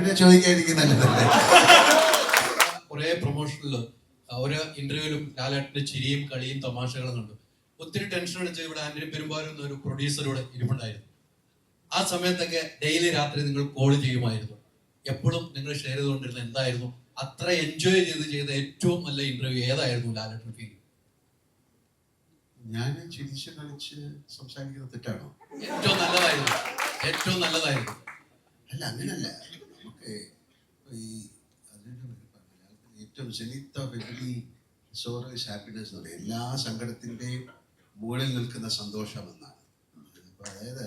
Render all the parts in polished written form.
പിന്നെ ചോദിക്കാതിരിക്കും നല്ലതല്ലേ. കുറെ പ്രൊമോഷനില് ഒരു ഇന്റർവ്യൂവിലും ലാലേട്ടന്റെ ചിരിയും കളിയും തമാശകളും കണ്ടു. ഒത്തിരി ടെൻഷൻ അടിച്ച് ഇവിടെ ആന്റണി പെരുമ്പാവൂർ എന്നൊരു പ്രൊഡ്യൂസറോട് ഇരിപ്പുണ്ടായിരുന്നു. ആ സമയത്തൊക്കെ ഡെയിലി രാത്രി നിങ്ങൾ കോൾ ചെയ്യുമായിരുന്നു. എപ്പോഴും നിങ്ങൾ ഷെയർ ചെയ്തുകൊണ്ടിരുന്നത് എന്തായിരുന്നു? അത്ര എൻജോയ് ചെയ്ത ഏറ്റവും നല്ല ഇന്റർവ്യൂ ഏതായിരുന്നു ലാലേട്ടൻ ഫീൽ? ഞാൻ ചിരിച്ച് കളിച്ച് സംസാരിക്കുന്നത് തെറ്റാണോ? ഏറ്റവും നല്ലതായിരുന്നു. അല്ല, അങ്ങനല്ല. നമുക്ക് ഈ ഏറ്റവും zenith of every sorrow is happiness എന്ന് പറയും. എല്ലാ സങ്കടത്തിൻ്റെയും മുകളിൽ നിൽക്കുന്ന സന്തോഷം എന്നാണ്. അതായത്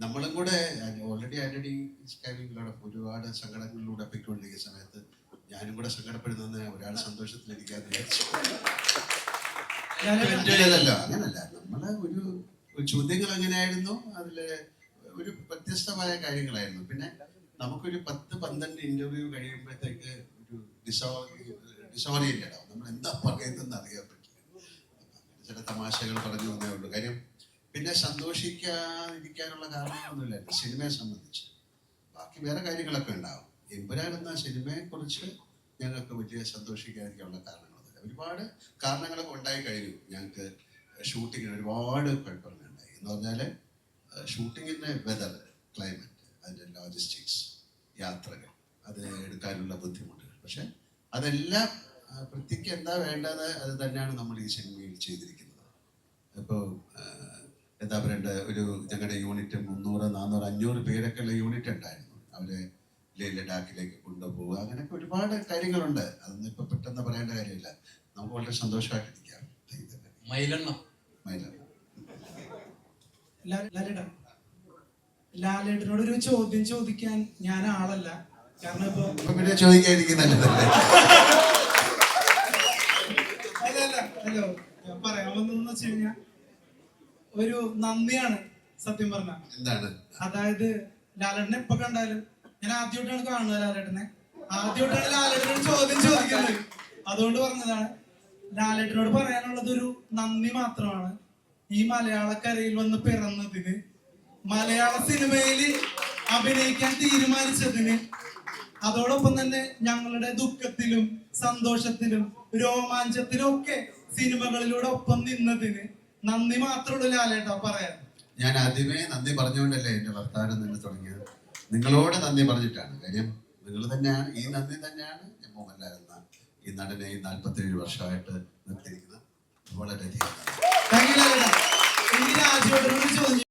നമ്മളും കൂടെ ഓൾറെഡി ആന്റണി ഒരുപാട് സങ്കടങ്ങളിലൂടെ പൊയ്ക്കൊണ്ടിരിക്കുന്ന സമയത്ത് ഞാനും കൂടെ സങ്കടപ്പെടുന്നതിന് ഒരാൾ സന്തോഷത്തിലിരിക്കാന്ന് വിചാരിച്ചു. അങ്ങനല്ല. നമ്മളെ ഒരു ചോദ്യങ്ങൾ എങ്ങനെയായിരുന്നു, അതില് ഒരു വ്യത്യസ്തമായ കാര്യങ്ങളായിരുന്നു. പിന്നെ നമുക്കൊരു 10-12 ഇന്റർവ്യൂ കഴിയുമ്പോഴത്തേക്ക് ഒരു ഡിസോറിയന്റഡ് ആവും. നമ്മൾ എന്താ പറയുന്നതെന്ന് അറിയാൻ പറ്റില്ല. ചില തമാശകൾ പറഞ്ഞു വന്നേ ഉള്ളൂ. കാര്യം പിന്നെ സന്തോഷിക്കാതിരിക്കാനുള്ള കാരണങ്ങളൊന്നുമില്ല സിനിമയെ സംബന്ധിച്ച്. ബാക്കി വേറെ കാര്യങ്ങളൊക്കെ ഉണ്ടാവും. എമ്പുരാൻ എന്ന സിനിമയെ കുറിച്ച് ഞങ്ങൾക്ക് വലിയ സന്തോഷിക്കാതിരിക്കാനുള്ള കാരണങ്ങളൊന്നുമില്ല. ഒരുപാട് കാരണങ്ങളൊക്കെ ഉണ്ടായി കഴിഞ്ഞു. ഞങ്ങൾക്ക് ഷൂട്ടിങ്ങിന് ഒരുപാട് കുഴപ്പങ്ങളുണ്ടായി. എന്ന് പറഞ്ഞാല് ഷൂട്ടിങ്ങിന്റെ വെതർ, ക്ലൈമറ്റ്, അതിന്റെ ലോജിസ്റ്റിക്സ്, യാത്രകൾ, അത് എടുക്കാനുള്ള ബുദ്ധിമുട്ടുകൾ. പക്ഷെ അതെല്ലാം വൃത്തിക്ക് എന്താ വേണ്ടത് അത് തന്നെയാണ് നമ്മൾ ഈ സിനിമയിൽ ചെയ്തിരിക്കുന്നത്. ഇപ്പോൾ എന്താ പറയണ്ട, ഒരു ഞങ്ങളുടെ യൂണിറ്റ് 300, 400, 500 പേരൊക്കെ ഉള്ള യൂണിറ്റ് ഉണ്ടായിരുന്നു. അവരെ ലഡാക്കിലേക്ക് കൊണ്ടുപോവുക, അങ്ങനെയൊക്കെ ഒരുപാട് കാര്യങ്ങളുണ്ട്. അതൊന്നും ഇപ്പൊ പെട്ടെന്ന് പറയേണ്ട കാര്യമില്ല. നമുക്ക് വളരെ സന്തോഷമായിട്ടിരിക്കാം. ലാലേട്ടനോട് ഒരു ചോദ്യം ചോദിക്കാൻ ഞാൻ ആളല്ല. കാരണം ഇപ്പൊ പിന്നെ ചോദിക്കാതിരിക്കും നല്ലതല്ലേ. ഹലോ, ഞാൻ പറയാൻ വന്നതെന്ന് വെച്ച് കഴിഞ്ഞാൽ ഒരു നന്ദിയാണ് സത്യം പറഞ്ഞ. എന്താണ്? അതായത് ലാലേട്ടനെ എപ്പോ കണ്ടാലും ഞാൻ ആദ്യമായിട്ടാണ് കാണുന്നത്. ആദ്യമായിട്ടാണ് ലാലേട്ടനോട് ചോദ്യം ചോദിക്കുന്നത്. അതുകൊണ്ട് പറഞ്ഞതാണ്. ലാലേട്ടനോട് പറയാനുള്ളത് ഒരു നന്ദി മാത്രമാണ്. ഈ മലയാളക്കരയിൽ വന്ന് പിറന്നതിന്, മലയാള സിനിമയിൽ അഭിനയിക്കാൻ തീരുമാനിച്ചതിന്, അതോടൊപ്പം തന്നെ ഞങ്ങളുടെ ദുഃഖത്തിലും സന്തോഷത്തിലും രോമാഞ്ചത്തിലും ഒക്കെ സിനിമകളിലൂടെ ഒപ്പം നിന്നതിന് നന്ദി മാത്രമുള്ളൂ ലാലേട്ടാ പറയാൻ. ഞാൻ ആദ്യമേ നന്ദി പറഞ്ഞുകൊണ്ടല്ലേ എന്റെ വർത്താനം നിന്ന് തുടങ്ങിയത്. നിങ്ങളോട് നന്ദി പറഞ്ഞിട്ടാണ്. കാര്യം നിങ്ങൾ തന്നെയാണ്, ഈ നന്ദി തന്നെയാണ് ഞാൻ മോഹൻലാൽ എന്ന ഈ നടനെ 47 വർഷമായിട്ട് നിർത്തിയിരിക്കുന്നത്. വളരെയധികം താങ്ക് യു ലാലേട്ടാ.